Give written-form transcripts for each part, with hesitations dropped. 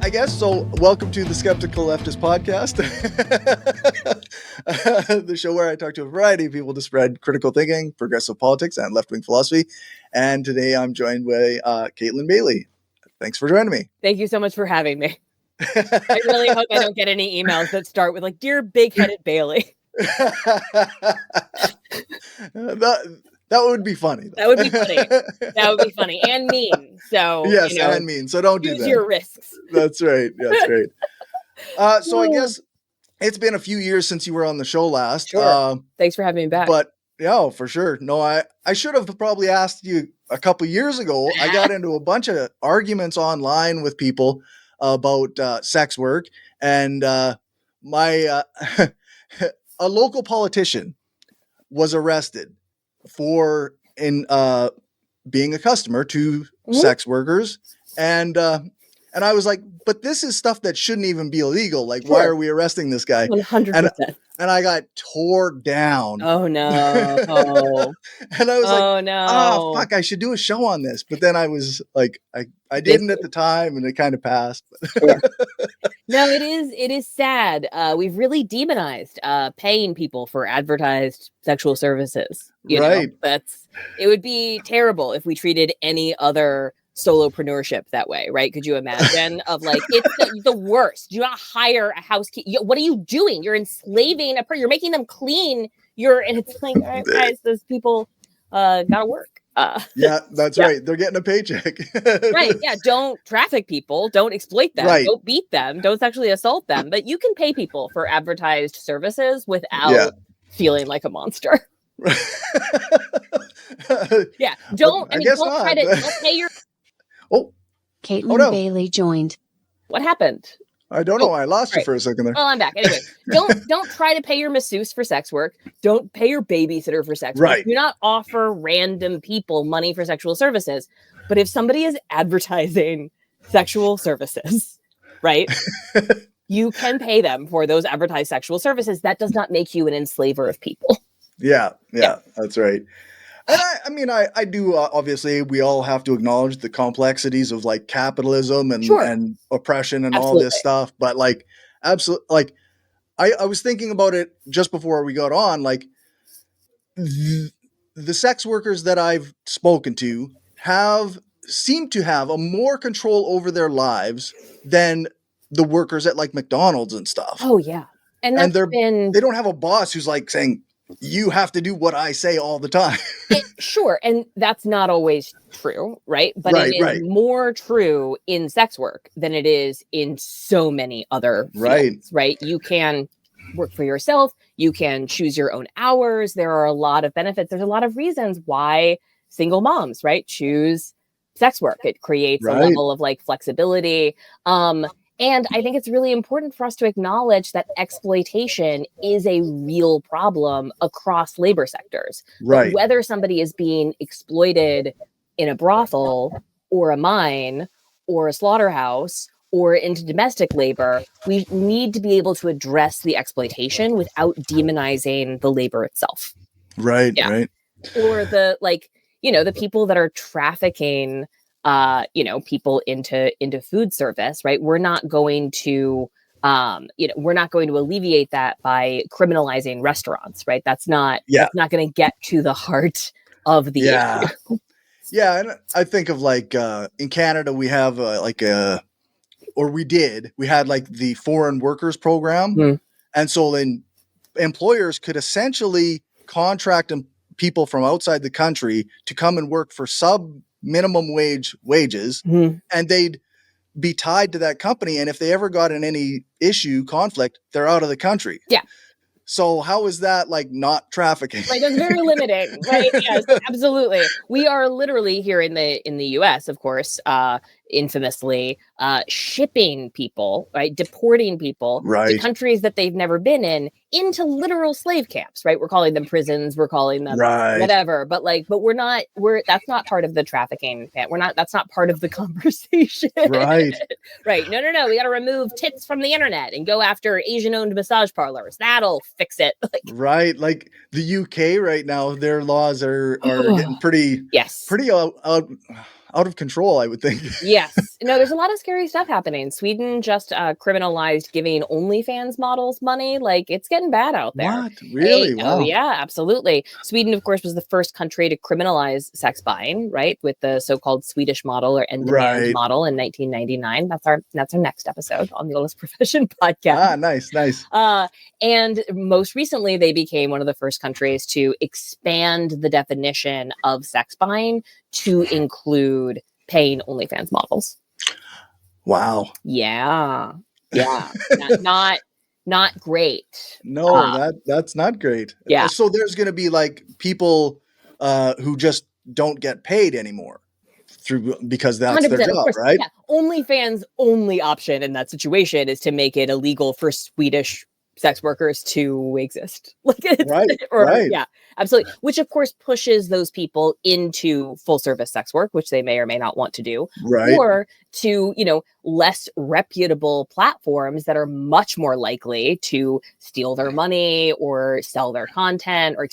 I guess so. Welcome to the Skeptical Leftist podcast, the show where I talk to a variety of people to spread critical thinking, progressive politics, and left-wing philosophy. And today I'm joined by Kaytlin Bailey. Thanks for joining me. Thank you so much for having me. I really hope I don't get any emails that start with like, "Dear big-headed Bailey." That would be funny. That would be funny. That would be funny and mean. So yes, and mean. So don't do that. Use your risks. That's right. That's right. So I guess it's been a few years since you were on the show last. Sure. Thanks for having me back. But yeah, for sure. No, I should have probably asked you a couple years ago. I got into a bunch of arguments online with people about sex work, and my a local politician was arrested for being a customer to sex workers, and I was like, but this is stuff that shouldn't even be illegal. Like, why are we arresting this guy? 100%. And I got tore down. Oh no! And I was like, oh no! Oh fuck! I should do a show on this. But then I was like, I didn't at the time, and it kind of passed. Sure. No, it is sad. We've really demonized paying people for advertised sexual services. You know? It would be terrible if we treated any other solopreneurship that way, right? Could you imagine? Of like, it's the worst. Do not hire a housekeeper. What are you doing? You're enslaving a person. You're making them clean. And it's like, all right, guys, those people gotta work. Yeah, that's right. They're getting a paycheck. Right. Yeah. Don't traffic people. Don't exploit them. Right. Don't beat them. Don't sexually assault them. But you can pay people for advertised services without feeling like a monster. Yeah. Don't pay your. Oh, Kaytlin Bailey joined. What happened? I don't know. I lost you for a second there. Oh, I'm back. Anyway, don't try to pay your masseuse for sex work. Don't pay your babysitter for sex work. Do not offer random people money for sexual services. But if somebody is advertising sexual services, right, you can pay them for those advertised sexual services. That does not make you an enslaver of people. Yeah, that's right. And I do, obviously, we all have to acknowledge the complexities of like capitalism and oppression and all this stuff. But like, absolutely, like, I was thinking about it just before we got on, like the sex workers that I've spoken to seem to have a more control over their lives than the workers at like McDonald's and stuff. Oh yeah. And they don't have a boss who's like saying, you have to do what I say all the time. Sure. And that's not always true, right? But it is more true in sex work than it is in so many other fields, right? You can work for yourself. You can choose your own hours. There are a lot of benefits. There's a lot of reasons why single moms, right, choose sex work. It creates a level of like flexibility. And I think it's really important for us to acknowledge that exploitation is a real problem across labor sectors. Right. Whether somebody is being exploited in a brothel or a mine or a slaughterhouse or into domestic labor, we need to be able to address the exploitation without demonizing the labor itself. Right, right. Or the people that are trafficking people into food service, right? We're not going to alleviate that by criminalizing restaurants, right? That's not going to get to the heart of the issue. Yeah, and I think of like in Canada we have we had like the foreign workers program, and so then employers could essentially contract people from outside the country to come and work for minimum wages, and they'd be tied to that company. And if they ever got in any conflict, they're out of the country. Yeah. So how is that like not trafficking? Right, that's very limiting, right? Yes, absolutely. We are literally here in the U.S., of course, infamously shipping people, right, deporting people to countries that they've never been in into literal slave camps, right? We're calling them prisons, we're calling them whatever, but that's not part of the trafficking. That's not part of the conversation. Right. Right. No. We got to remove tits from the internet and go after Asian-owned massage parlors. That'll fix it. Right. Like the UK right now, their laws are getting pretty out of control, I would think. Yes. No, there's a lot of scary stuff happening. Sweden just criminalized giving OnlyFans models money. Like, it's getting bad out there. What? Really? Wow. Oh, yeah, absolutely. Sweden, of course, was the first country to criminalize sex buying, right? With the so-called Swedish model or end-demand model in 1999. That's our next episode on the Oldest Profession podcast. Nice. And most recently, they became one of the first countries to expand the definition of sex buying to include paying OnlyFans models. Wow. Yeah. Not great. No, that's not great. Yeah. So there's going to be like people who just don't get paid anymore because that's their job, right? Yeah. OnlyFans' only option in that situation is to make it illegal for Swedish sex workers to exist. Right. Yeah, absolutely. Which of course pushes those people into full service sex work, which they may or may not want to do, or to, less reputable platforms that are much more likely to steal their money or sell their content, or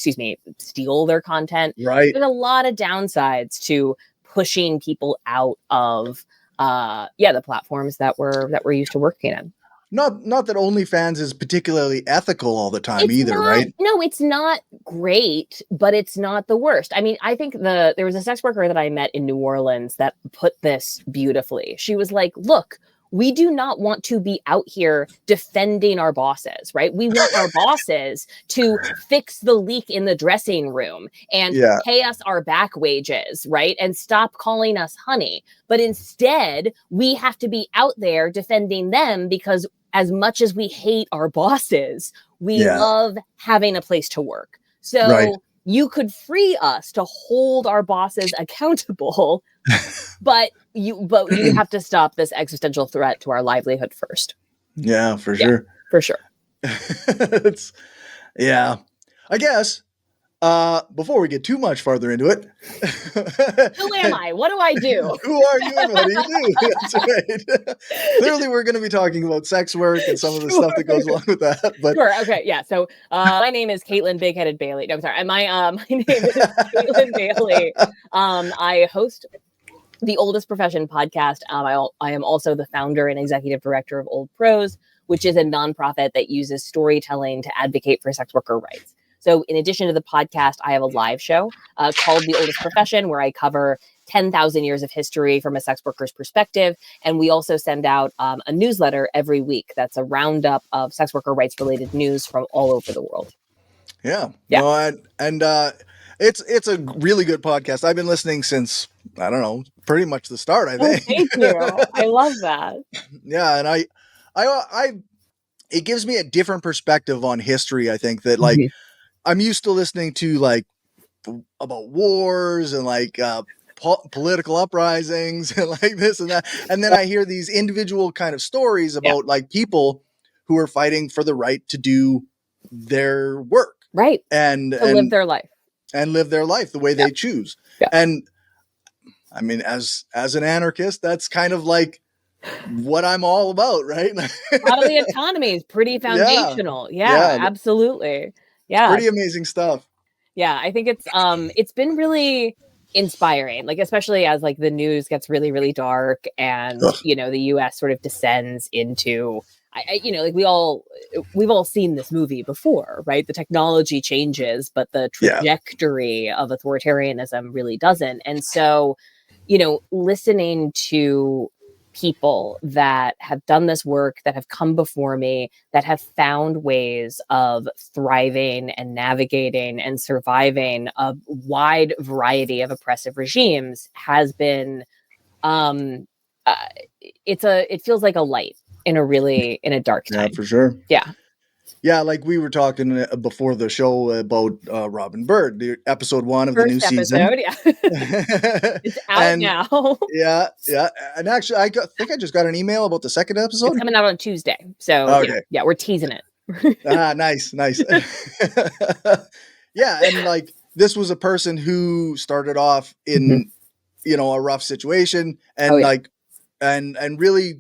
steal their content. Right. There's a lot of downsides to pushing people out of the platforms that we're used to working in. Not that OnlyFans is particularly ethical all the time right? No, it's not great, but it's not the worst. I mean, I think there was a sex worker that I met in New Orleans that put this beautifully. She was like, look, we do not want to be out here defending our bosses, right? We want our bosses to fix the leak in the dressing room and pay us our back wages, right? And stop calling us honey. But instead, we have to be out there defending them because as much as we hate our bosses, we love having a place to work. So you could free us to hold our bosses accountable, but you have to stop this existential threat to our livelihood first. Yeah, for sure. For sure. I guess before we get too much farther into it. Who am I? What do I do? Who are you and what do you do? That's right. Clearly, we're going to be talking about sex work and some of the stuff that goes along with that. But Okay. Yeah. So my name is Kaytlin Big-Headed Bailey. No, I'm sorry. My name is Kaytlin Bailey. I host the Oldest Profession podcast. I am also the founder and executive director of Old Pros, which is a nonprofit that uses storytelling to advocate for sex worker rights. So in addition to the podcast, I have a live show called The Oldest Profession, where I cover 10,000 years of history from a sex worker's perspective. And we also send out a newsletter every week that's a roundup of sex worker rights related news from all over the world. Yeah. No, it's a really good podcast. I've been listening since, I don't know, pretty much the start, I think. Thank you. I love that. Yeah. And I it gives me a different perspective on history. I think that I'm used to listening to about wars and political uprisings and this and that. And then I hear these individual kind of stories about people who are fighting for the right to do their work. Right. And live their life. And live their life the way they choose. Yeah. And I mean, as an anarchist, that's kind of like what I'm all about, right? Bodily autonomy is pretty foundational. Yeah, absolutely. Yeah. It's pretty amazing stuff. Yeah, I think it's been really inspiring, especially as the news gets really, really dark and, the US sort of descends into, we've all seen this movie before, right? The technology changes, but the trajectory of authoritarianism really doesn't. And so, listening to people that have done this work, that have come before me, that have found ways of thriving and navigating and surviving a wide variety of oppressive regimes has been, it feels like a light in a dark time. Yeah, for sure. Yeah. Yeah, we were talking before the show about Robin Bird, the episode 1 of the new season. Yeah. It's out now. Yeah. And actually, I think I just got an email about the second episode. It's coming out on Tuesday. So we're teasing it. Nice. Yeah, and this was a person who started off in a rough situation and and really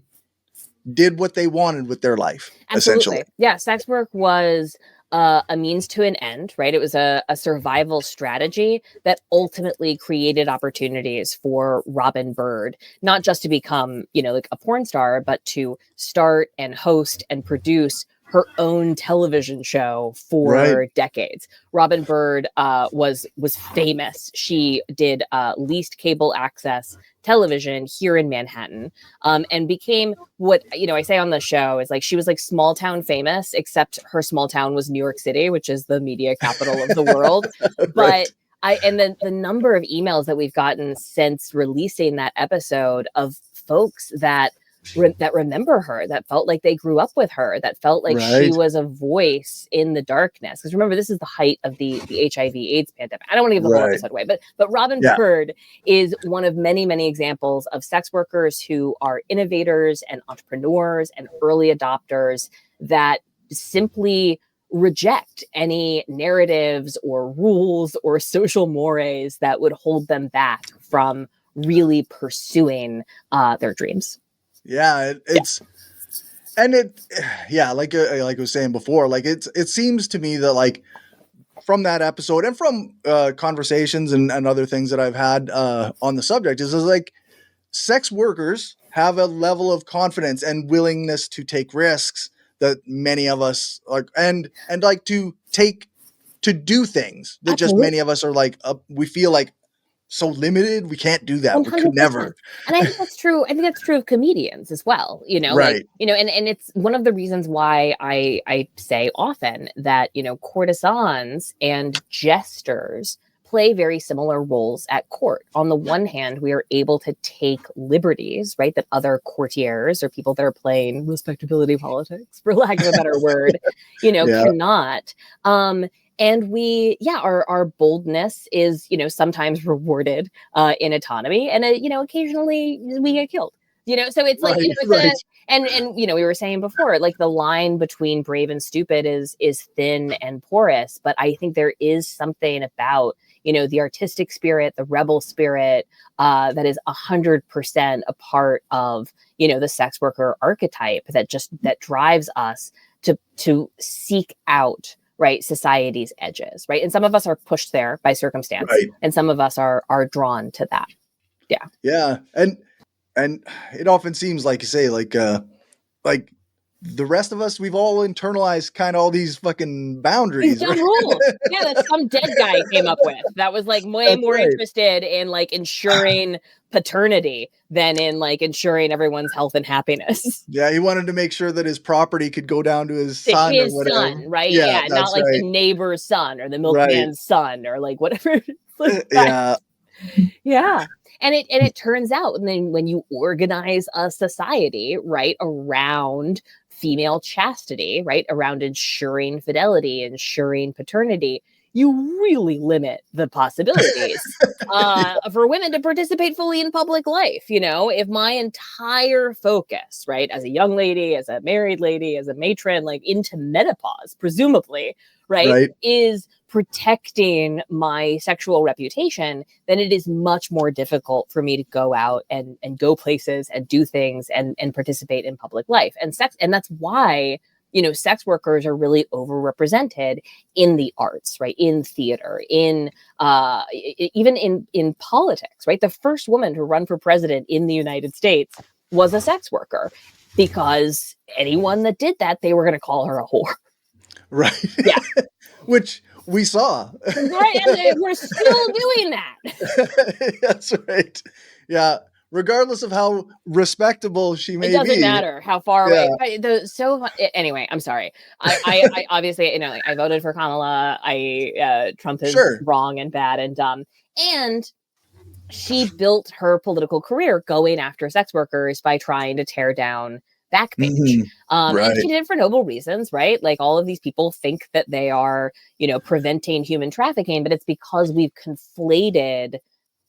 did what they wanted with their life. Absolutely. Essentially. Yeah, sex work was a means to an end, right? It was a survival strategy that ultimately created opportunities for Robin Bird, not just to become, like a porn star, but to start and host and produce her own television show for decades. Robin Bird was famous. She did leased cable access television here in Manhattan, and became what I say on the show is like she was like small town famous, except her small town was New York City, which is the media capital of the world. But and then the number of emails that we've gotten since releasing that episode of folks that remember her, that felt like they grew up with her, that felt like she was a voice in the darkness. Because remember, this is the height of the HIV/AIDS pandemic. I don't want to give the whole episode away, but Robin Bird is one of many, many examples of sex workers who are innovators and entrepreneurs and early adopters that simply reject any narratives or rules or social mores that would hold them back from really pursuing their dreams. Yeah, and like I was saying before, like it seems to me that like from that episode and from conversations and other things that I've had on the subject is like sex workers have a level of confidence and willingness to take risks that many of us like and like to do things that just many of us are like we feel like so limited, we can't do that. 100%. We could never. And I think that's true. I think that's true of comedians as well. Right. Like, and it's one of the reasons why I say often that, courtesans and jesters play very similar roles at court. On the one hand, we are able to take liberties, right, that other courtiers or people that are playing respectability politics, for lack of a better word, cannot. And our boldness is, sometimes rewarded in autonomy, and occasionally we get killed. So it's like and we were saying before, like the line between brave and stupid is thin and porous, but I think there is something about the artistic spirit, the rebel spirit that is 100% a part of the sex worker archetype that drives us to seek out society's edges, right? And some of us are pushed there by circumstance, and some of us are drawn to that. Yeah. And it often seems like you say, like the rest of us, we've all internalized kind of all these fucking boundaries. These dumb rules. Yeah, that some dead guy came up with. That was like way more interested in like ensuring paternity than in like ensuring everyone's health and happiness. Yeah, he wanted to make sure that his property could go down to his son or whatever. Son, right? Yeah, not like the neighbor's son or the milkman's son or like whatever. Yeah. And it turns out, and then when you organize a society, right, around female chastity, right, around ensuring fidelity, ensuring paternity, you really limit the possibilities for women to participate fully in public life. If my entire focus, right, as a young lady, as a married lady, as a matron, like into menopause, presumably, right, is protecting my sexual reputation, then it is much more difficult for me to go out and go places and do things and participate in public life and sex. And that's why, sex workers are really overrepresented in the arts, right? In theater, in even in politics, right? The first woman to run for president in the United States was a sex worker, because anyone that did that, they were going to call her a whore. Right. Yeah. Which we saw. Right. And we're still doing that. That's right. Yeah. Regardless of how respectable she may be. It doesn't matter how far away. Anyway, I'm sorry. I obviously, I voted for Kamala. Trump is wrong and bad and dumb. And she built her political career going after sex workers by trying to tear down Backpage. And she did it for noble reasons, right? Like all of these people think that they are, preventing human trafficking, but it's because we've conflated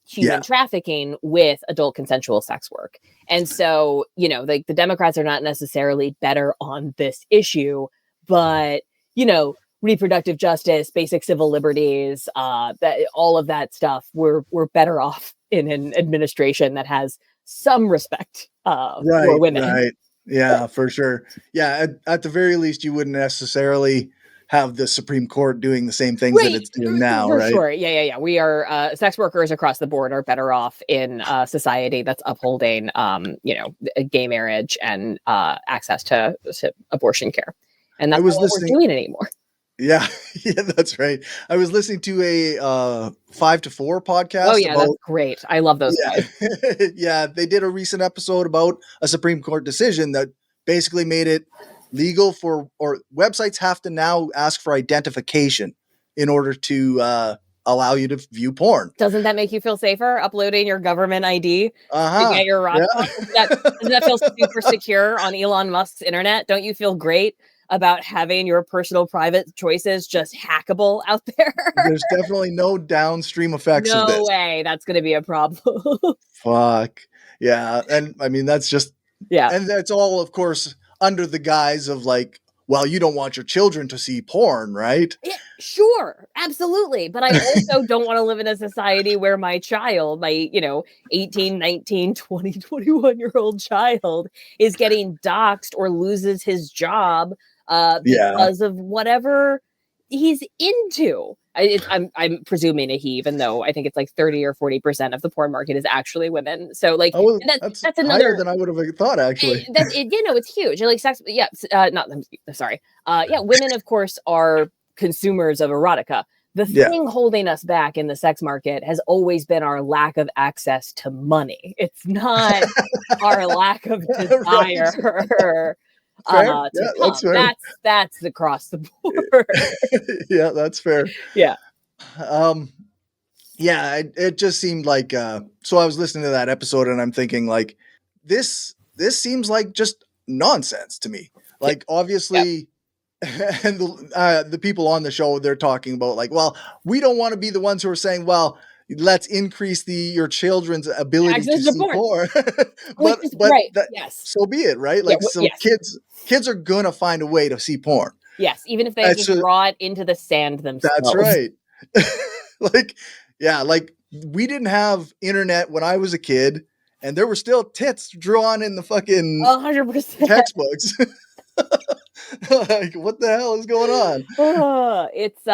human trafficking with adult consensual sex work. And so, like the Democrats are not necessarily better on this issue, but, reproductive justice, basic civil liberties, that all of that stuff, we're better off in an administration that has some respect for women. Right. Yeah, for sure. Yeah. At the very least, you wouldn't necessarily have the Supreme Court doing the same things that it's doing now, for right? Sure. Yeah. We are sex workers across the board are better off in a society that's upholding, gay marriage and access to abortion care, and that's not what we're doing anymore. Yeah, that's right. I was listening to a 5 to 4 podcast. Oh yeah, that's great. I love those guys. Yeah, they did a recent episode about a Supreme Court decision that basically made it legal or websites have to now ask for identification in order to allow you to view porn. Doesn't that make you feel safer uploading your government ID to get your rock? Yeah. Doesn't that feel super secure on Elon Musk's internet? Don't you feel great about having your personal private choices just hackable out there? There's definitely no downstream effects of this. No way. That's going to be a problem. Fuck. Yeah. And I mean, that's just, and that's all, of course, under the guise of like, well, you don't want your children to see porn, right? Yeah, sure. Absolutely. But I also don't want to live in a society where my child, my, 18, 19, 20, 21-year-old child is getting doxxed or loses his job because of whatever he's into. I'm presuming a he, even though I think it's like 30 or 40% of the porn market is actually women. So like that's another higher than I would have thought, actually. It's huge. Like sex. Yeah. Women, of course, are consumers of erotica. The thing holding us back in the sex market has always been our lack of access to money. It's not our lack of desire. That's fair. That's across the board. Yeah, that's fair. Yeah. It just seemed like so I was listening to that episode and I'm thinking like this seems like just nonsense to me. Like obviously and the people on the show, they're talking about like, well, we don't want to be the ones who are saying, well, let's increase your children's ability to see porn. but right. So be it, right? Like kids are gonna find a way to see porn. Yes, even if they just draw it into the sand themselves. That's right. Like we didn't have internet when I was a kid, and there were still tits drawn in the fucking 100% textbooks. Like, what the hell is going on? It's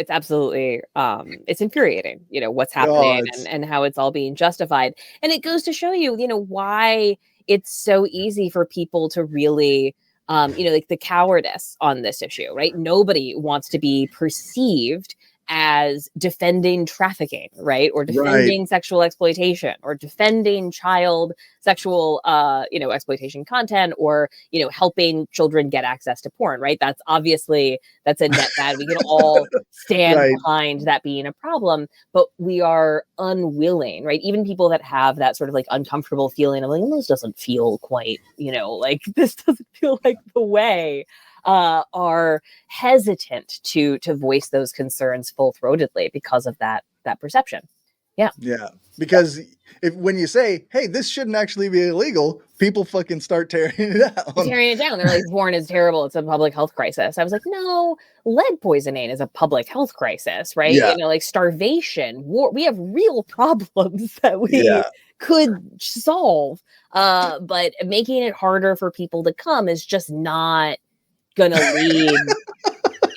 absolutely it's infuriating, what's happening and how it's all being justified. And it goes to show you, why it's so easy for people to really like the cowardice on this issue, right? Nobody wants to be perceived as defending trafficking, right? Or defending sexual exploitation or defending child sexual, exploitation content or, helping children get access to porn, right? That's a net bad. We can all stand behind that being a problem, but we are unwilling, right? Even people that have that sort of like uncomfortable feeling of like, this doesn't feel quite, like this doesn't feel like the way, are hesitant to voice those concerns full-throatedly because of that perception. Yeah. Because when you say, hey, this shouldn't actually be illegal, people fucking start tearing it down. They're like, porn is terrible. It's a public health crisis. I was like, no, lead poisoning is a public health crisis, right? Like starvation, war. We have real problems that we could solve. But making it harder for people to come is just not gonna lead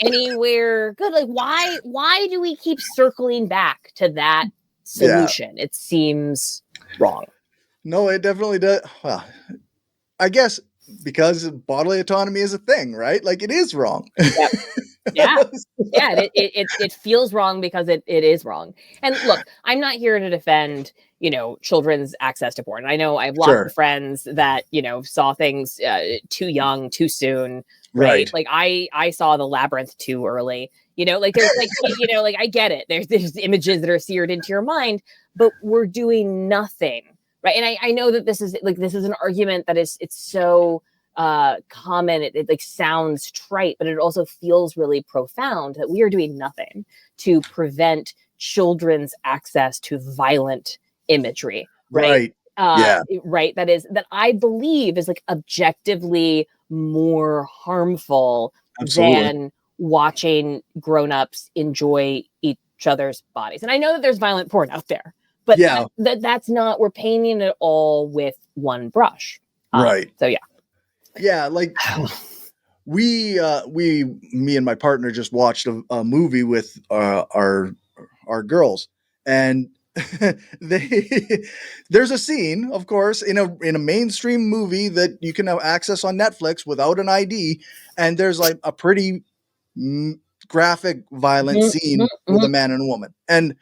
anywhere good. Like why do we keep circling back to that solution? It seems wrong. No, it definitely does. Well, I guess because bodily autonomy is a thing, right? Like it is wrong. It feels wrong because it is wrong. And look, I'm not here to defend children's access to porn. I know I have lots of friends that saw things too young, too soon. Right. Like I saw The Labyrinth too early, like there's like, like I get it. There's images that are seared into your mind, but we're doing nothing. Right. And I know that this is an argument that it's so common. It like sounds trite, but it also feels really profound that we are doing nothing to prevent children's access to violent imagery. Right. That I believe is like objectively more harm's than watching grown-ups enjoy each other's bodies. And I know that there's violent porn out there, but that's not, we're painting it all with one brush. Right. So like me and my partner just watched a movie with our girls, and there's a scene, of course, in a mainstream movie that you can have access on Netflix without an ID, and there's like a pretty graphic, violent scene with a man and a woman, and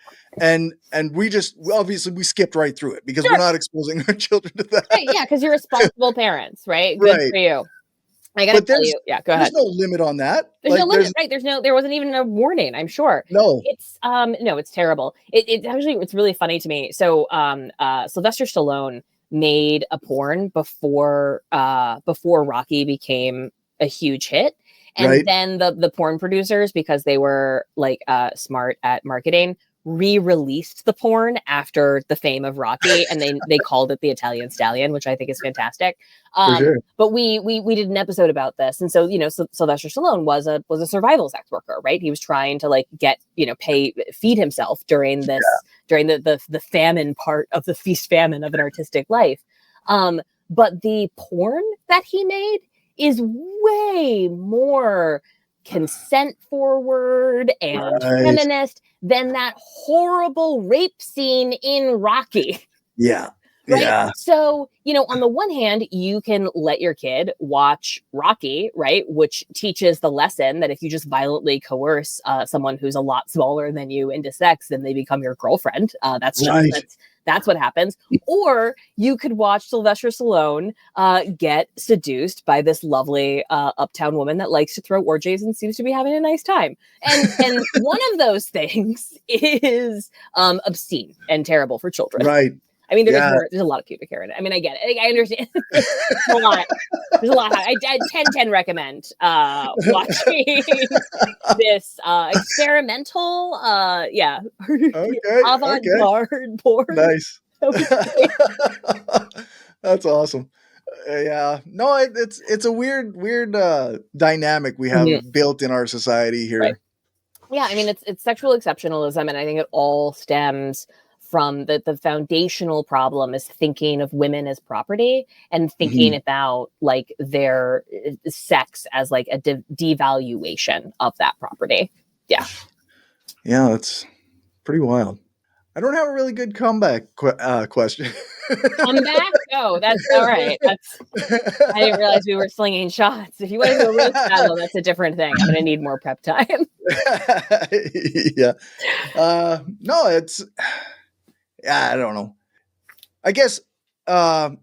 we obviously skipped right through it because we're not exposing our children to that. Right, yeah, because you're responsible parents, right? Good for you. I gotta tell you, yeah, go ahead. There's no limit on that. There's no limit, right? There wasn't even a warning, I'm sure. No. It's terrible. It's really funny to me. So Sylvester Stallone made a porn before Rocky became a huge hit. And then the porn producers, because they were like smart at marketing, re-released the porn after the fame of Rocky, and they called it the Italian Stallion, which I think is fantastic. Sure. But we did an episode about this, and so Sylvester Stallone was a survival sex worker, right? He was trying to like get feed himself during the famine part of the feast famine of an artistic life. But the porn that he made is way more consent forward and feminist than that horrible rape scene in Rocky. Yeah. Right. Yeah. So, on the one hand, you can let your kid watch Rocky, right? Which teaches the lesson that if you just violently coerce someone who's a lot smaller than you into sex, then they become your girlfriend. That's what happens. Or you could watch Sylvester Stallone get seduced by this lovely uptown woman that likes to throw orgies and seems to be having a nice time. And one of those things is obscene and terrible for children. Right. I mean, there's a lot of pubic hair in it. I mean, I get it. I understand. There's a lot. I 10/10 recommend watching this experimental, avant-garde porn. Nice. That's awesome. Yeah. No, it's a weird dynamic we have built in our society here. Right. Yeah, I mean, it's sexual exceptionalism, and I think it all stems from the foundational problem is thinking of women as property and thinking about like their sex as like a devaluation of that property. Yeah. Yeah, that's pretty wild. I don't have a really good comeback question. Comeback? Oh, that's all right. I didn't realize we were slinging shots. If you want to do a roast battle, that's a different thing. I'm going to need more prep time. Yeah. No, it's... Yeah, I don't know. I guess, I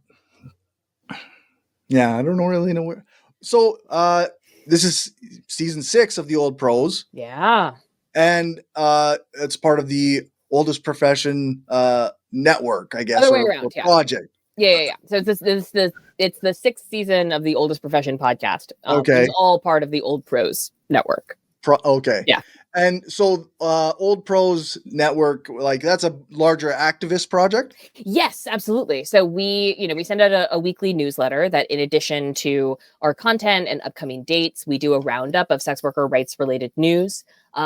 don't really know where. So, this is season 6 of the Old Pros. Yeah. And it's part of the Oldest Profession network, I guess. Other way around, project. Yeah. So it's the 6th season of the Oldest Profession podcast. Okay. It's all part of the Old Pros network. Okay. Yeah. And so Old Pros Network, like that's a larger activist project? Yes, absolutely. So we send out a weekly newsletter that in addition to our content and upcoming dates, we do a roundup of sex worker rights related news.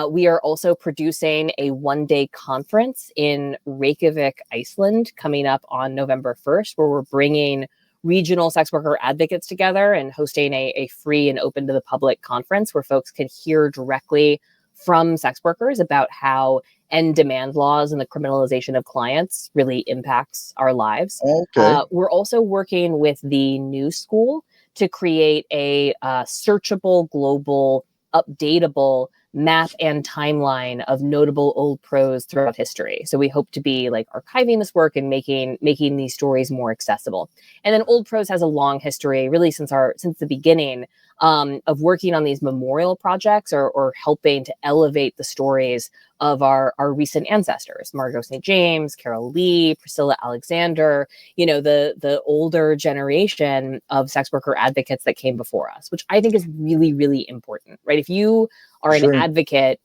We are also producing a one-day conference in Reykjavik, Iceland, coming up on November 1st, where we're bringing regional sex worker advocates together and hosting a free and open to the public conference where folks can hear directly from sex workers about how end demand laws and the criminalization of clients really impacts our lives. Okay. We're also working with the New School to create a searchable, global, updatable map and timeline of notable old pros throughout history. So we hope to be like archiving this work and making these stories more accessible. And then Old Pros has a long history, really since the beginning, of working on these memorial projects or helping to elevate the stories of our recent ancestors, Margot St. James, Carol Lee, Priscilla Alexander, the older generation of sex worker advocates that came before us, which I think is really, really important, right? If you are an advocate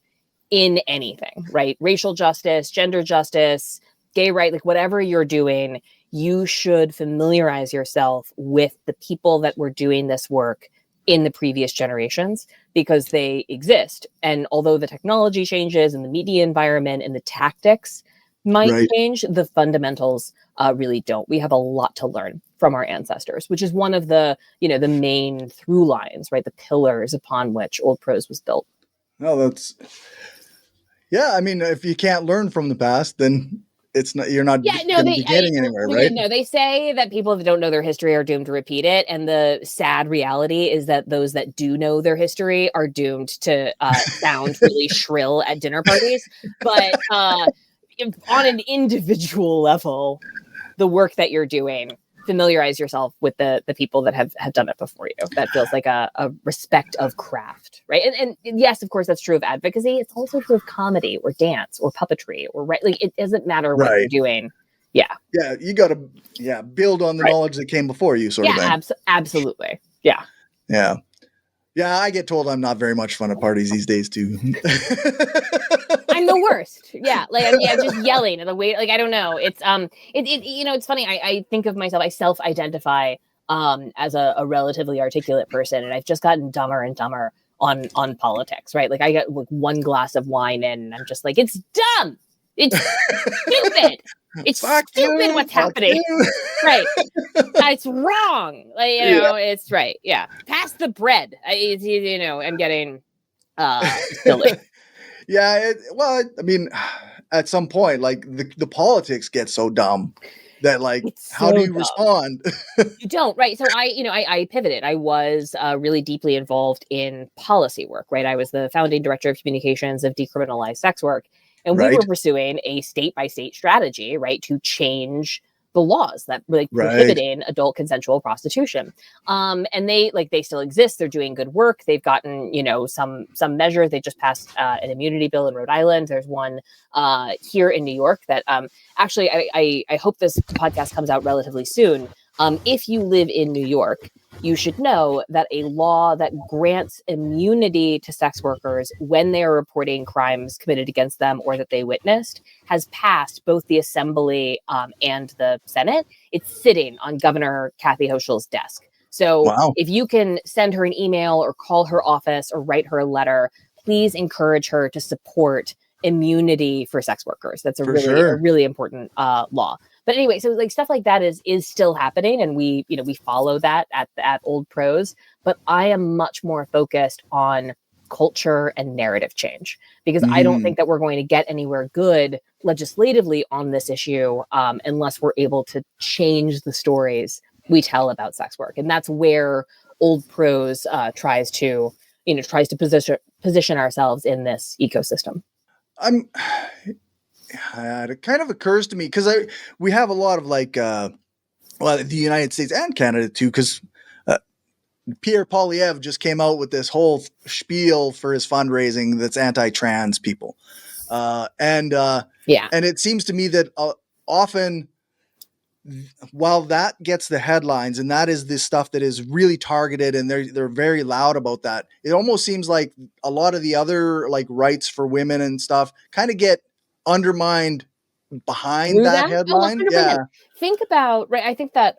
in anything, right? Racial justice, gender justice, gay rights, like whatever you're doing, you should familiarize yourself with the people that were doing this work in the previous generations because they exist. And although the technology changes and the media environment and the tactics might change, the fundamentals really don't. We have a lot to learn from our ancestors, which is one of the, the main through lines, right? The pillars upon which Old Pros was built. No, I mean, if you can't learn from the past, then you're not going to be getting anywhere, right? No, they say that people that don't know their history are doomed to repeat it. And the sad reality is that those that do know their history are doomed to sound really shrill at dinner parties. But on an individual level, the work that you're doing, familiarize yourself with the people that have done it before you. That feels like a respect of craft, right? And yes, of course, that's true of advocacy. It's also true of comedy or dance or puppetry or like it doesn't matter what you're doing. Yeah. Yeah, you got to build on the knowledge that came before you, sort of thing. Absolutely. Yeah. Yeah. Yeah, I get told I'm not very much fun at parties these days too. I'm the worst. Yeah, like I'm just yelling at the way. Like I don't know. It's it's funny. I think of myself. I self-identify as a relatively articulate person, and I've just gotten dumber and dumber on politics. Right? Like I get like one glass of wine in, and I'm just like, it's dumb. It's stupid. It's stupid what's happening. Right. It's wrong. Like, it's right. Yeah. Pass the bread. I'm getting silly. Yeah. I mean, at some point, like the politics get so dumb that like, how do you respond? You don't. Right. So I pivoted. I was really deeply involved in policy work. Right. I was the founding director of communications of decriminalized sex work. And we were pursuing a state by state strategy, right, to change the laws that like prohibiting adult consensual prostitution. And they still exist. They're doing good work. They've gotten, some measures. They just passed an immunity bill in Rhode Island. There's one here in New York that actually I hope this podcast comes out relatively soon. If you live in New York, you should know that a law that grants immunity to sex workers when they are reporting crimes committed against them or that they witnessed has passed both the Assembly and the Senate. It's sitting on Governor Kathy Hochul's desk. So if you can send her an email or call her office or write her a letter, please encourage her to support immunity for sex workers. That's a really important law. But anyway, so like stuff like that is still happening, and we follow that at Old Pros. But I am much more focused on culture and narrative change because I don't think that we're going to get anywhere good legislatively on this issue unless we're able to change the stories we tell about sex work, and that's where Old Pros tries to position ourselves in this ecosystem. It kind of occurs to me because we have a lot of like the United States and Canada too, because Pierre Poilievre just came out with this whole spiel for his fundraising that's anti-trans people, and it seems to me that often while that gets the headlines and that is this stuff that is really targeted and they're very loud about that, it almost seems like a lot of the other like rights for women and stuff kind of get undermined behind that headline. Yeah. Think about, right. I think that,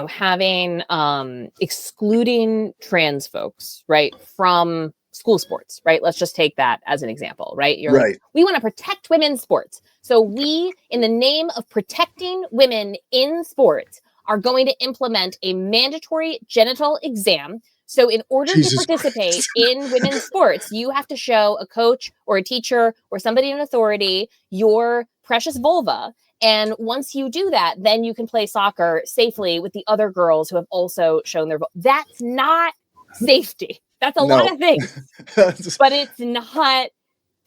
having, excluding trans folks, right, from school sports, right? Let's just take that as an example, right? You're like, we want to protect women's sports. So we, in the name of protecting women in sports, are going to implement a mandatory genital exam. So in order to participate in women's sports, you have to show a coach or a teacher or somebody in authority your precious vulva. And once you do that, then you can play soccer safely with the other girls who have also shown their vulva. That's not safety. That's a lot of things, but it's not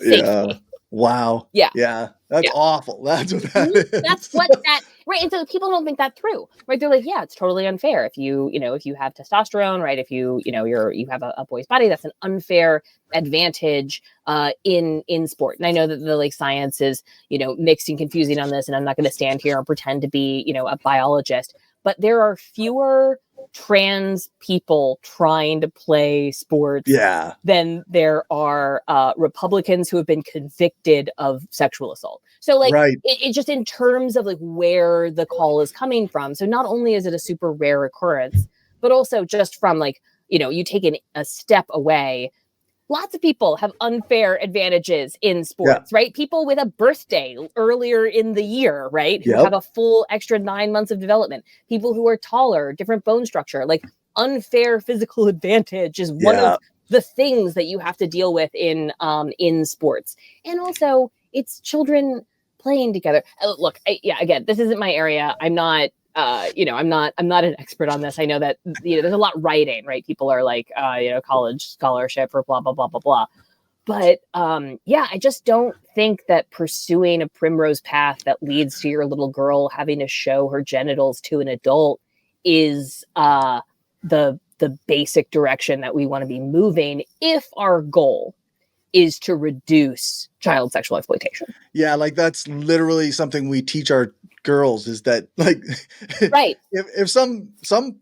safety. Yeah. Wow. Yeah. Yeah. That's awful. That's what that is. That's what that, right. And so people don't think that through, right? They're like, yeah, it's totally unfair. If you have testosterone, right. If you have a boy's body, that's an unfair advantage in sport. And I know that the like science is, mixed and confusing on this, and I'm not going to stand here and pretend to be, a biologist, but there are fewer trans people trying to play sports than there are Republicans who have been convicted of sexual assault. So like it just in terms of like where the call is coming from. So not only is it a super rare occurrence, but also just from like, you take a step away, lots of people have unfair advantages in sports, right? People with a birthday earlier in the year, right? Who have a full extra 9 months of development. People who are taller, different bone structure, like unfair physical advantage is one of the things that you have to deal with in sports. And also it's children playing together. Look, again, this isn't my area. I'm not, I'm not an expert on this. I know that, there's a lot writing, right? People are like, college scholarship or blah, blah, blah, blah, blah. But I just don't think that pursuing a primrose path that leads to your little girl having to show her genitals to an adult is the basic direction that we want to be moving if our goal is to reduce child sexual exploitation. Yeah, like that's literally something we teach our girls, is that like, right? If some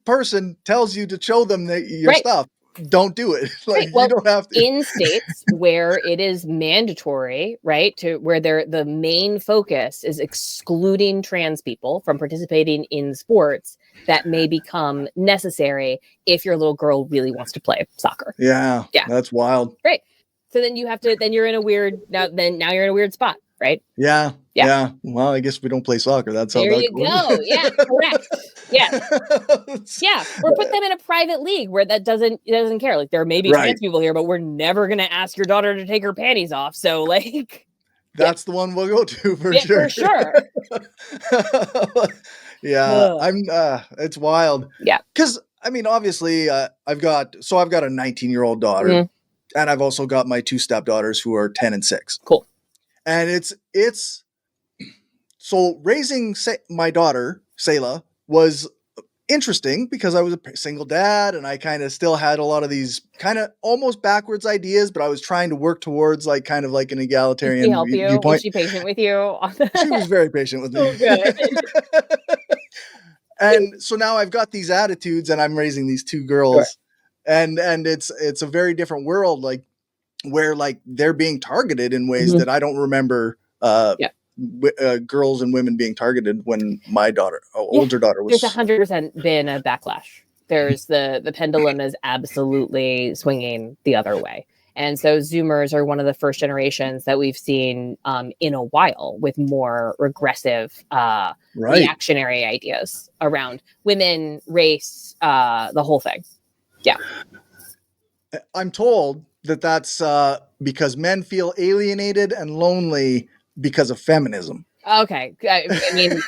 person tells you to show them your stuff, don't do it. Like, well, you don't have to. In states where it is mandatory, right, to where the main focus is excluding trans people from participating in sports, that may become necessary if your little girl really wants to play soccer. Yeah, that's wild. Right. So then you're in a weird now you're in a weird spot, right? Yeah. Well, I guess we don't play soccer. That's how there you go. Yeah, correct. Yeah. Or put them in a private league where that doesn't care. Like, there may be trans people here, but we're never gonna ask your daughter to take her panties off. So like, that's the one we'll go to for sure. For sure. It's wild. Yeah. Because I mean, obviously, I've got a 19-year-old daughter. Mm-hmm. And I've also got my 2 stepdaughters who are 10 and 6. Cool. And it's so raising my daughter, Selah, was interesting because I was a single dad and I kind of still had a lot of these kind of almost backwards ideas, but I was trying to work towards like kind of like an egalitarian viewpoint. Was she patient with you? She was very patient with me. Oh, good. And so now I've got these attitudes and I'm raising these 2 girls. Sure. And it's a very different world, like where like they're being targeted in ways that I don't remember girls and women being targeted when my older daughter was. There's 100% been a backlash. There's the pendulum is absolutely swinging the other way. And so Zoomers are one of the first generations that we've seen in a while with more regressive reactionary ideas around women, race, the whole thing. Yeah. I'm told that that's because men feel alienated and lonely because of feminism. Okay. I mean,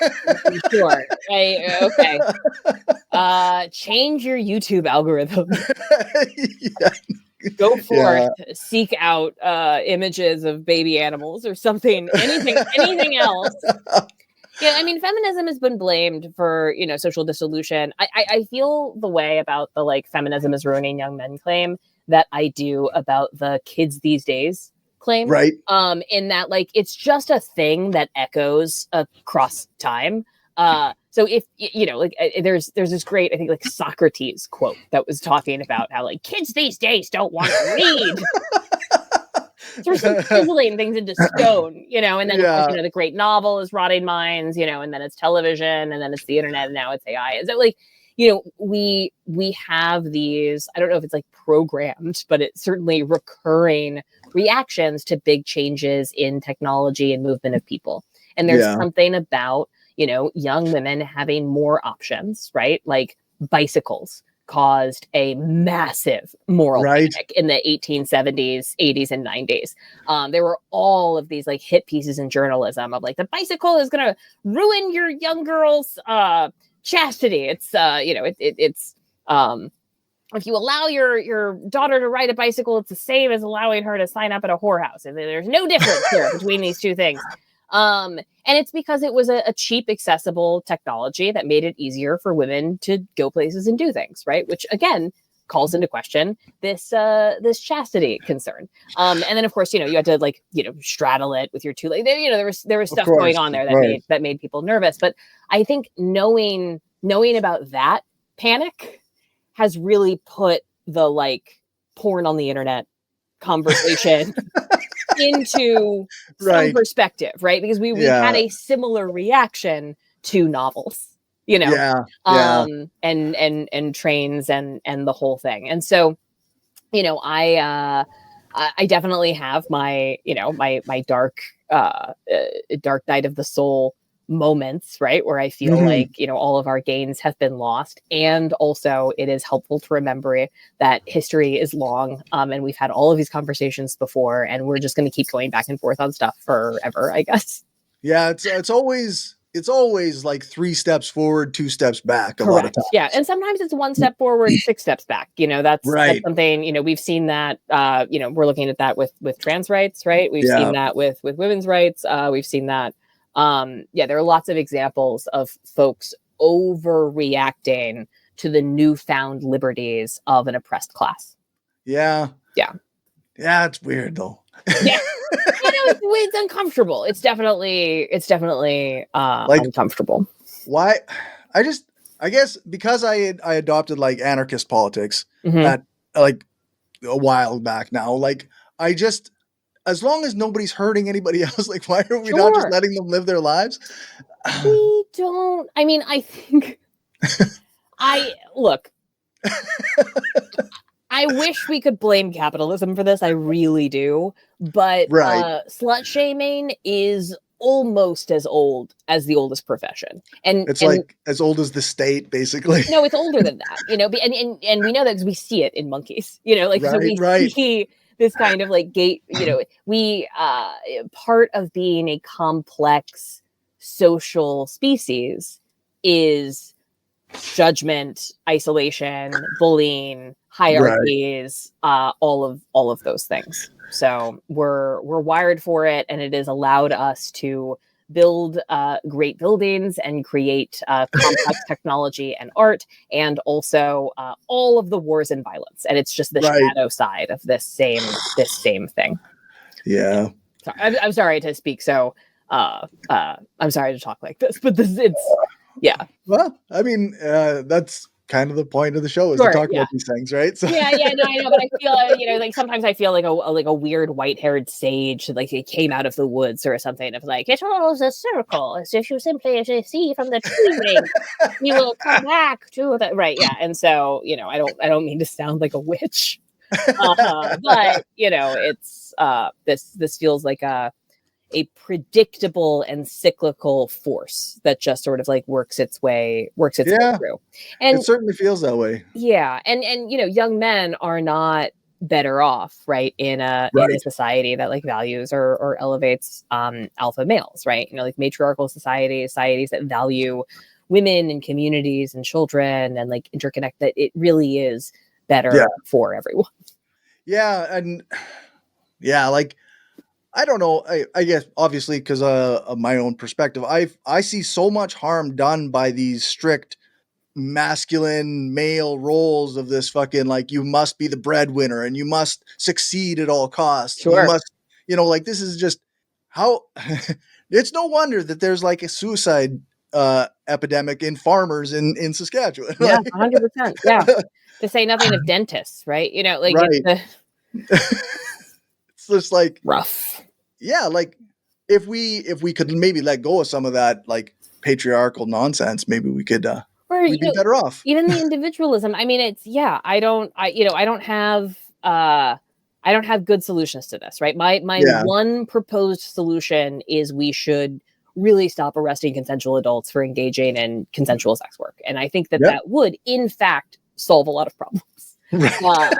sure. Okay. Change your YouTube algorithm. Go forth, seek out images of baby animals or something, anything else. Yeah, I mean, feminism has been blamed for, social dissolution. I feel the way about the like feminism is ruining young men claim that I do about the kids these days claim. Right. In that, like, it's just a thing that echoes across time. So if, there's this great, I think, like Socrates quote that was talking about how like kids these days don't want to read. Sort of chiseling things into stone, and then of course, the great novel is Rotting Minds, and then it's television, and then it's the internet, and now it's AI. Is it like, we have these, I don't know if it's like programmed, but it's certainly recurring reactions to big changes in technology and movement of people. And there's something about, young women having more options, right? Like bicycles caused a massive moral panic in the 1870s, 80s, and 90s. There were all of these like hit pieces in journalism of like, the bicycle is going to ruin your young girl's chastity. It's, it's if you allow your daughter to ride a bicycle, it's the same as allowing her to sign up at a whorehouse. And there's no difference here between these two things. And it's because it was a cheap, accessible technology that made it easier for women to go places and do things, right? Which again calls into question this chastity concern. And then of course, you had to like, straddle it with your two legs. There was stuff going on there that made people nervous. But I think knowing about that panic has really put the like porn on the internet conversation into some perspective, right? Because we had a similar reaction to novels, and trains and the whole thing. And so, I I definitely have my, my dark night of the soul moments, right? Where I feel like, all of our gains have been lost. And also it is helpful to remember that history is long. And we've had all of these conversations before, and we're just going to keep going back and forth on stuff forever, I guess. Yeah. It's always like 3 steps forward, 2 steps back. Correct. A lot of times. Yeah. And sometimes it's 1 step forward, 6 steps back. That's something, we've seen that, we're looking at that with trans rights, right? We've seen that with women's rights. We've seen that. There are lots of examples of folks overreacting to the newfound liberties of an oppressed class. Yeah. Yeah. Yeah. It's weird though. Yeah. It's uncomfortable. It's definitely uncomfortable. Why? I guess because I adopted like anarchist politics at like a while back now, like as long as nobody's hurting anybody else, like why are we not just letting them live their lives? We don't. I mean, I think look. I wish we could blame capitalism for this. I really do. But slut shaming is almost as old as the oldest profession. And it's like as old as the state, basically. No, it's older than that, and we know that because we see it in monkeys, so we see this kind of like gate, we part of being a complex social species is judgment, isolation, bullying, hierarchies, all of those things. So we're wired for it, and it has allowed us to build great buildings and create complex technology and art, and also all of the wars and violence. And it's just the shadow side of this same thing. Yeah. Sorry, I'm sorry to speak so. I'm sorry to talk like this, but yeah. Well, I mean, that's kind of the point of the show is to talk about these things, right? So. No, I know, but I feel, like sometimes I feel like a weird white-haired sage, like it came out of the woods or something, of like, it follows a circle, as if you simply see from the tree ring, you will come back to the right, yeah. And so, I don't mean to sound like a witch, but it's this feels like a predictable and cyclical force that just sort of like works its way through. And it certainly feels that way. Yeah. And young men are not better off, right, in a society that like values or elevates alpha males, right? Like matriarchal societies that value women and communities and children and like interconnect, that it really is better for everyone. Yeah. And like, I don't know. I guess obviously because of my own perspective, I see so much harm done by these strict masculine male roles of this fucking like you must be the breadwinner and you must succeed at all costs. Sure. You must, like this is just how. It's no wonder that there's like a suicide epidemic in farmers in Saskatchewan. Yeah, 100%. Yeah, to say nothing of dentists, right? It's just like rough. Yeah, like if we could maybe let go of some of that like patriarchal nonsense, maybe we could we'd be better off. Even the individualism. I mean, it's I don't have good solutions to this, right? My one proposed solution is we should really stop arresting consensual adults for engaging in consensual sex work. And I think that would in fact solve a lot of problems. I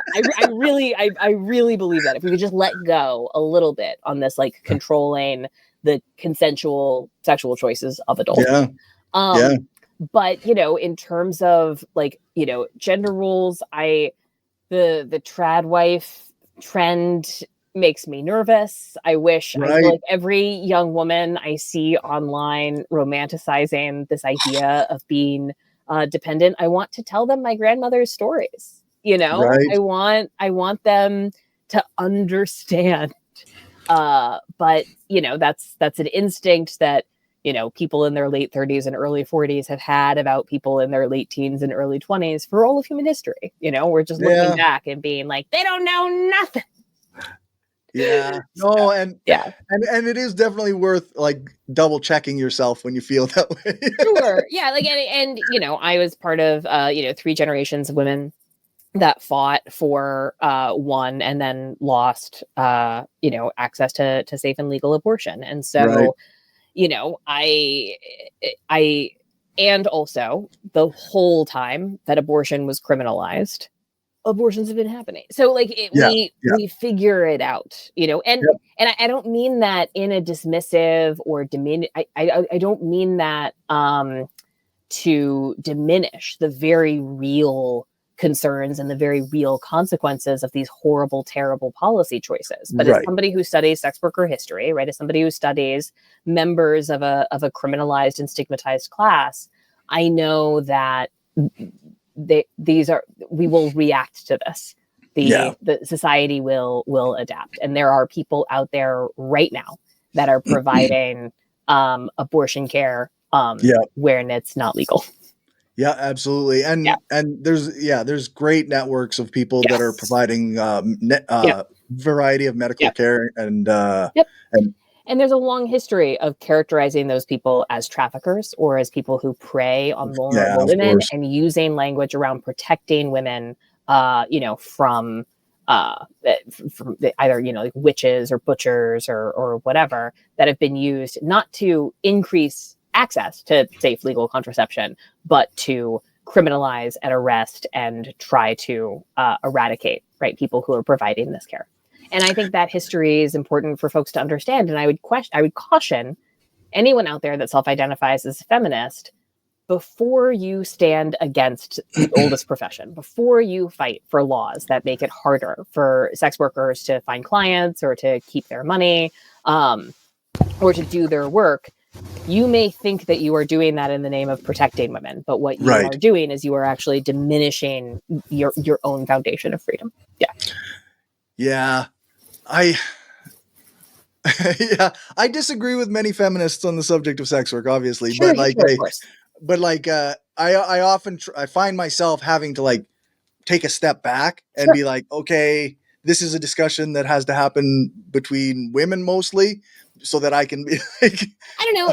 really believe that if we could just let go a little bit on this, like controlling the consensual sexual choices of adults. But in terms of like gender roles, the trad wife trend makes me nervous. I wish I feel like every young woman I see online romanticizing this idea of being dependent, I want to tell them my grandmother's stories. I want them to understand. But that's an instinct that people in their late 30s and early 40s have had about people in their late teens and early 20s for all of human history. We're just looking back and being like, they don't know nothing. Yeah. No, and it is definitely worth like double checking yourself when you feel that way. Sure. Yeah. Like, and I was part of 3 generations of women that fought for one and then lost, access to safe and legal abortion. And so, and also the whole time that abortion was criminalized, abortions have been happening. So we figure it out, and I don't mean that in a dismissive or I don't mean that to diminish the very real concerns and the very real consequences of these horrible, terrible policy choices. But as somebody who studies sex worker history, right, as somebody who studies members of a criminalized and stigmatized class, I know that we will react to this. The society will adapt. And there are people out there right now that are providing abortion care where it's not legal. Yeah, absolutely. And there's great networks of people that are providing variety of medical care and there's a long history of characterizing those people as traffickers or as people who prey on vulnerable women and using language around protecting women, from either, like witches or butchers or whatever that have been used not to increase access to safe legal contraception, but to criminalize and arrest and try to eradicate, right, people who are providing this care. And I think that history is important for folks to understand. And I would caution anyone out there that self-identifies as a feminist, before you stand against the oldest profession, before you fight for laws that make it harder for sex workers to find clients or to keep their money or to do their work, you may think that you are doing that in the name of protecting women, but what you are doing is you are actually diminishing your own foundation of freedom. I disagree with many feminists on the subject of sex work, obviously, but I often I find myself having to take a step back and be like, okay, this is a discussion that has to happen between women mostly, so that I can be like, I don't know.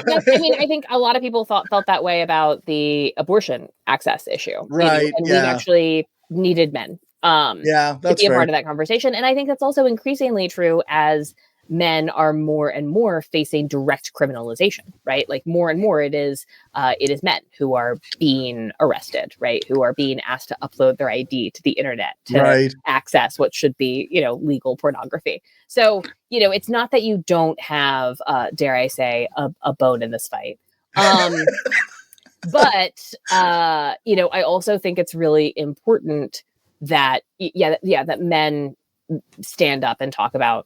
I think a lot of people felt that way about the abortion access issue, right? And we've actually needed men, that's to be a fair. part of that conversation. And I think that's also increasingly true as men are more and more facing direct criminalization, right? Like more and more, it is men who are being arrested, right? Who are being asked to upload their ID to the internet to access what should be, legal pornography. So, it's not that you don't have, dare I say, a bone in this fight. But, I also think it's really important that, that men stand up and talk about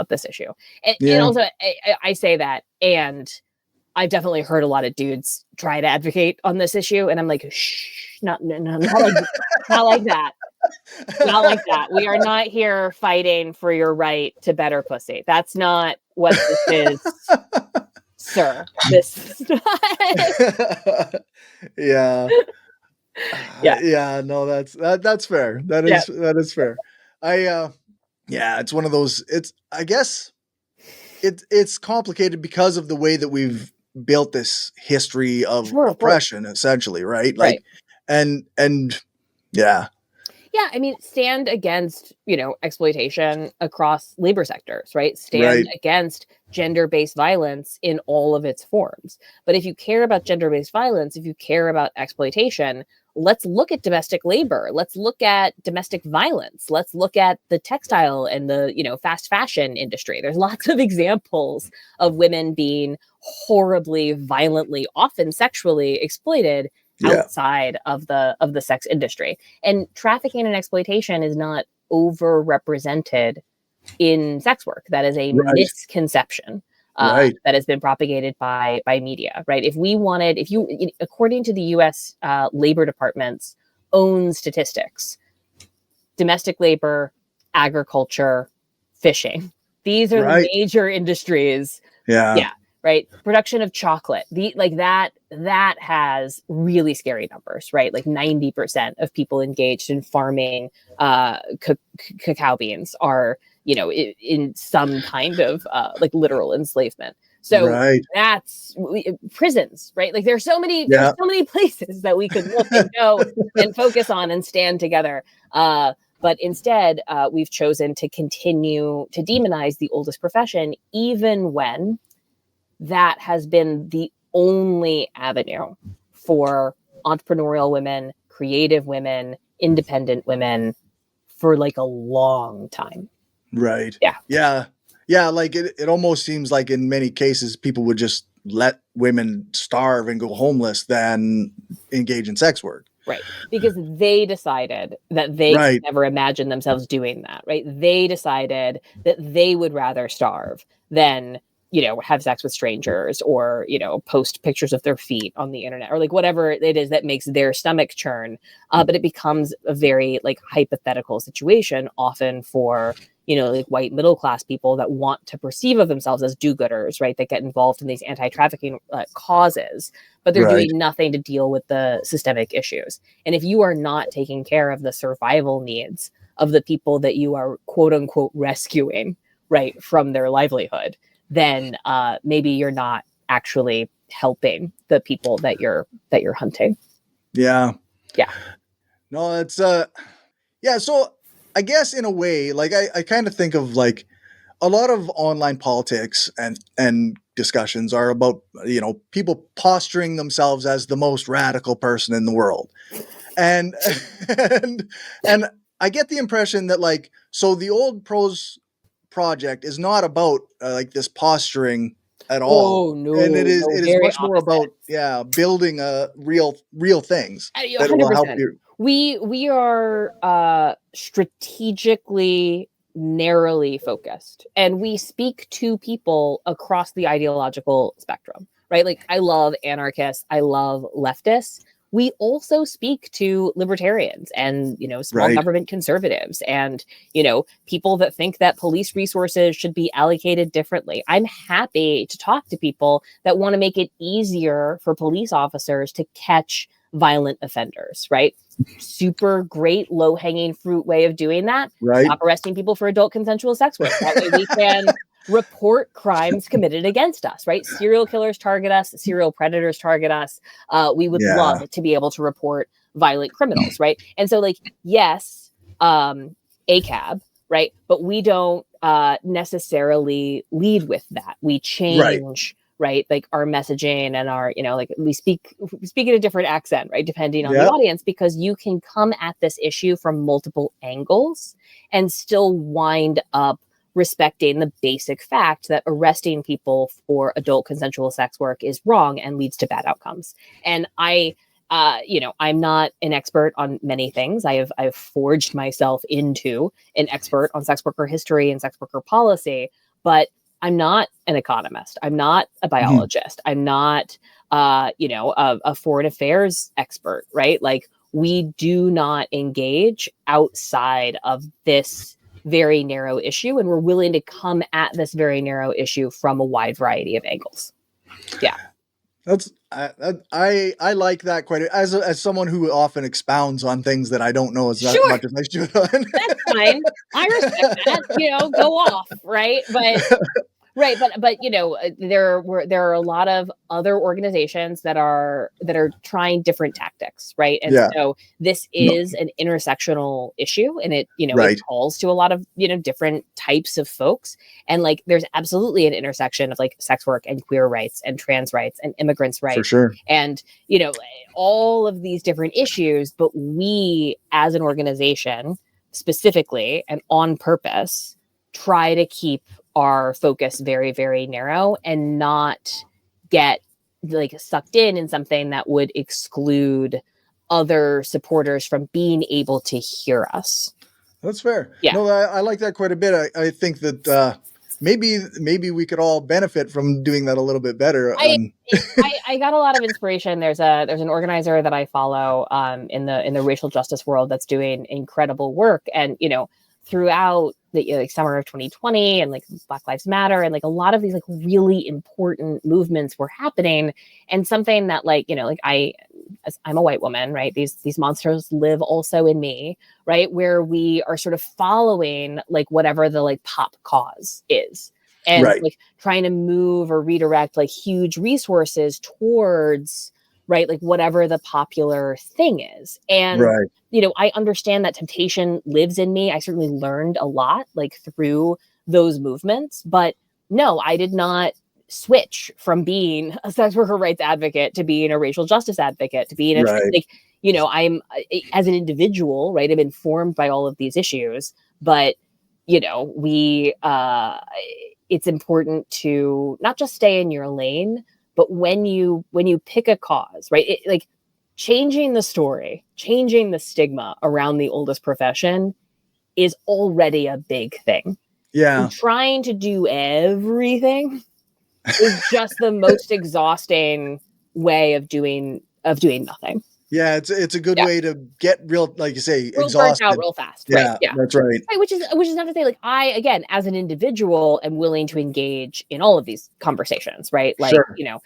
this issue. And also I say that, and I've definitely heard a lot of dudes try to advocate on this issue, and I'm like, shh, not like that. Not like that. We are not here fighting for your right to better pussy. That's not what this is, sir. This is not. No, that's fair. That is fair. It's one of those, I guess it's complicated because of the way that we've built this history of oppression, essentially, right? Stand against, exploitation across labor sectors, right? Stand against gender-based violence in all of its forms. But if you care about gender-based violence, if you care about exploitation, let's look at domestic labor. Let's look at domestic violence. Let's look at the textile and the, fast fashion industry. There's lots of examples of women being horribly, violently, often sexually exploited outside of the sex industry. And trafficking and exploitation is not overrepresented in sex work. That is a misconception that has been propagated by media, right? According to the U.S. Labor Department's own statistics, domestic labor, agriculture, fishing, these are the major industries. Right. Production of chocolate, that has really scary numbers, right? Like 90% of people engaged in farming cacao beans are, in some kind of literal enslavement. So that's prisons, right? Like there's so many places that we could look and go and focus on and stand together. But instead, we've chosen to continue to demonize the oldest profession, even when that has been the only avenue for entrepreneurial women, creative women, independent women for like a long time. Right. Yeah. Like it almost seems like in many cases, people would just let women starve and go homeless than engage in sex work. Right. Because they decided that they could never imagine themselves doing that. Right. They decided that they would rather starve than, have sex with strangers or, post pictures of their feet on the internet or like whatever it is that makes their stomach churn. But it becomes a very like hypothetical situation often for, like white middle class people that want to perceive of themselves as do-gooders, right? That get involved in these anti-trafficking causes, but they're doing nothing to deal with the systemic issues. And if you are not taking care of the survival needs of the people that you are quote unquote rescuing, right, from their livelihood, then maybe you're not actually helping the people that you're hunting. Yeah. Yeah. No, it's yeah. So I guess in a way, like I kind of think of like a lot of online politics and discussions are about, people posturing themselves as the most radical person in the world. And and I get the impression that like, so the Old Pros project is not about like this posturing at all. Oh no. And it is much opposite. more about building real things that 100%. will help you. We are strategically narrowly focused, and we speak to people across the ideological spectrum, right? Like I love anarchists, I love leftists. We also speak to libertarians and, small government conservatives and, people that think that police resources should be allocated differently. I'm happy to talk to people that want to make it easier for police officers to catch violent offenders, right? Super great low-hanging fruit way of doing that. Stop arresting people for adult consensual sex work. That way we can report crimes committed against us, right? Serial killers target us, serial predators target us. We would love to be able to report violent criminals, right? And so like, yes, ACAB, right? But we don't necessarily lead with that. We change right? Like our messaging and our, like we speak in a different accent, right? Depending on the audience, because you can come at this issue from multiple angles and still wind up respecting the basic fact that arresting people for adult consensual sex work is wrong and leads to bad outcomes. And I'm not an expert on many things. I've forged myself into an expert on sex worker history and sex worker policy, but I'm not an economist. I'm not a biologist. I'm not, a foreign affairs expert, right? Like we do not engage outside of this very narrow issue, and we're willing to come at this very narrow issue from a wide variety of angles. Yeah. That's I like that quite as someone who often expounds on things that I don't know as much as I should. That's fine. I respect that. Go off, right? But right, but there are a lot of other organizations that are trying different tactics, right? And so this is an intersectional issue, and it it calls to a lot of different types of folks, and like there's absolutely an intersection of like sex work and queer rights and trans rights and immigrants' rights, for sure, and all of these different issues. But we, as an organization, specifically and on purpose, try to keep our focus very, very narrow and not get like sucked in something that would exclude other supporters from being able to hear us. That's fair. Yeah. No, I like that quite a bit. I think that maybe we could all benefit from doing that a little bit better. I got a lot of inspiration. There's an organizer that I follow in the racial justice world that's doing incredible work, and throughout the summer of 2020 and like Black Lives Matter and like a lot of these like really important movements were happening, and something that I'm a white woman, right? These monsters live also in me, right? Where we are sort of following like whatever the like pop cause is. and like trying to move or redirect like huge resources towards, right, like whatever the popular thing is. And, you know, I understand that temptation lives in me. I certainly learned a lot like through those movements, but no, I did not switch from being a sex worker rights advocate to being a racial justice advocate to being like, you know, I'm as an individual, right, I'm informed by all of these issues, but you know, it's important to not just stay in your lane, but when you pick a cause, right, like changing the story, changing the stigma around the oldest profession is already a big thing. And trying to do everything is just the most exhausting way of doing nothing. Yeah, it's a good way to get real, like you say, burnt out real fast. Yeah, that's right. Which is not to say like I, again, as an individual, am willing to engage in all of these conversations, right? Like, you know,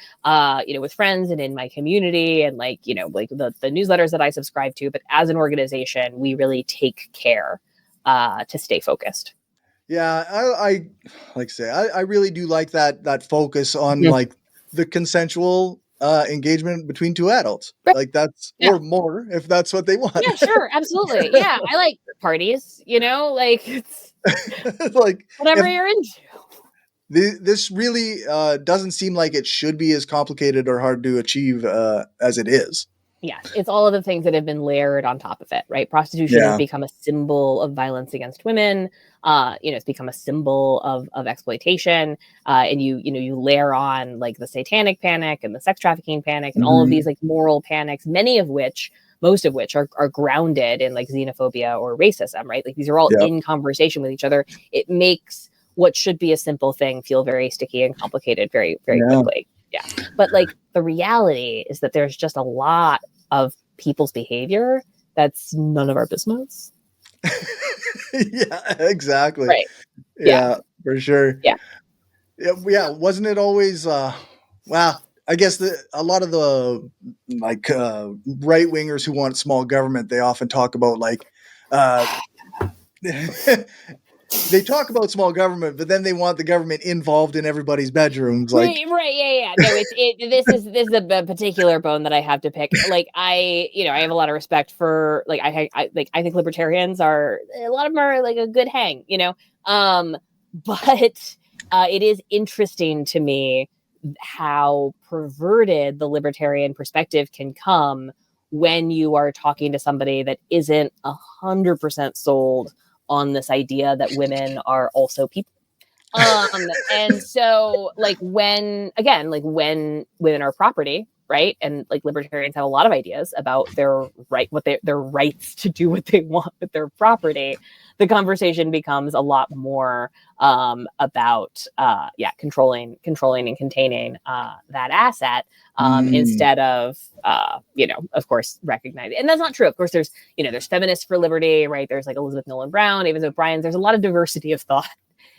with friends and in my community and like, you know, like the newsletters that I subscribe to, but as an organization, we really take care to stay focused. Yeah, I like to say, I really do like that focus on like the consensual engagement between two adults. Like that's or more if that's what they want. Yeah, sure, absolutely. Yeah, I like parties, you know, like it's like whatever you're into. This really doesn't seem like it should be as complicated or hard to achieve as it is. Yes, it's all of the things that have been layered on top of it, right? Prostitution has become a symbol of violence against women. You know, it's become a symbol of exploitation. And you layer on like the satanic panic and the sex trafficking panic and all of these like moral panics, most of which are grounded in like xenophobia or racism, right? Like these are all in conversation with each other. It makes what should be a simple thing feel very sticky and complicated very, very quickly. Yeah. But like the reality is that there's just a lot of people's behavior that's none of our business. Yeah, exactly. Right. Yeah, for sure. Yeah. Wasn't it always, well, I guess a lot of the like right wingers who want small government, they often talk about like, they talk about small government, but then they want the government involved in everyboth's bedrooms. Like, right, yeah. No, this is a particular bone that I have to pick. Like, I have a lot of respect for like I think libertarians are, a lot of them are like a good hang, you know. But it is interesting to me how perverted the libertarian perspective can come when you are talking to somebody that isn't 100% sold on this idea that women are also people. And so like when women are property, right? And like libertarians have a lot of ideas about their rights to do what they want with their property. The conversation becomes a lot more about controlling and containing that asset instead of of course recognizing. And that's not true. Of course, there's feminists for liberty, right? There's like Elizabeth Nolan Brown, Elizabeth Bryan. There's a lot of diversity of thought.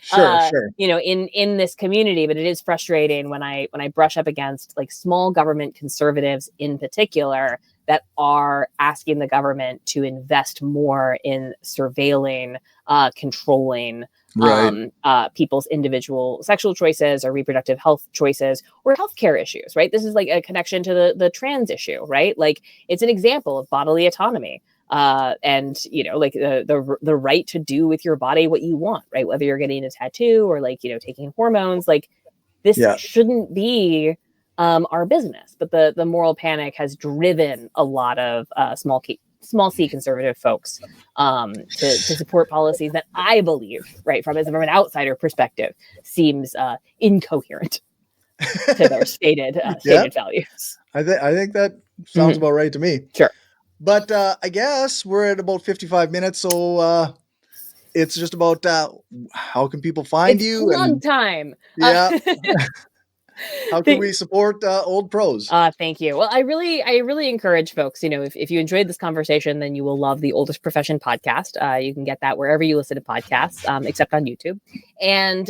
Sure. In this community, but it is frustrating when I brush up against like small government conservatives in particular that are asking the government to invest more in surveilling, controlling people's individual sexual choices or reproductive health choices or healthcare issues, right? This is like a connection to the trans issue, right? Like it's an example of bodily autonomy. And like the right to do with your body what you want, right? Whether you're getting a tattoo or like, taking hormones, like this shouldn't be our business. But the moral panic has driven a lot of small C conservative folks to support policies that I believe, right, from an outsider perspective, seems incoherent to their stated values. I think that sounds about right to me. Sure. But I guess we're at about 55 minutes, so it's just about how can people find you? Plug time. Yeah. How can we support Old Pros? Thank you. Well, I really encourage folks, if you enjoyed this conversation, then you will love the Oldest Profession podcast. You can get that wherever you listen to podcasts, except on YouTube. And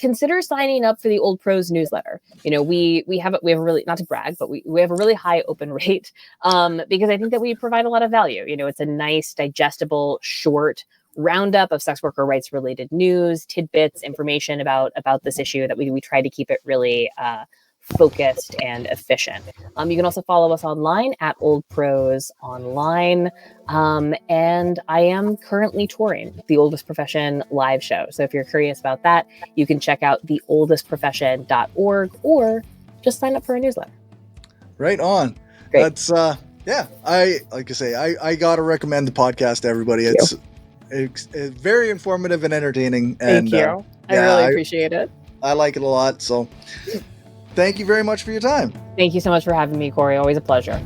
consider signing up for the Old Pros newsletter. We have a really, not to brag, but we have a really high open rate because I think that we provide a lot of value. It's a nice, digestible, short roundup of sex worker rights related news, tidbits, information about this issue. That we try to keep it really focused and efficient. You can also follow us online at Old Pros Online. And I am currently touring the Oldest Profession live show. So if you're curious about that, you can check out theoldestprofession.org or just sign up for a newsletter. Right on. Great. That's I gotta recommend the podcast to everybody. It's very informative and entertaining. Thank you. I really appreciate it. I like it a lot. So thank you very much for your time. Thank you so much for having me, Corey. Always a pleasure.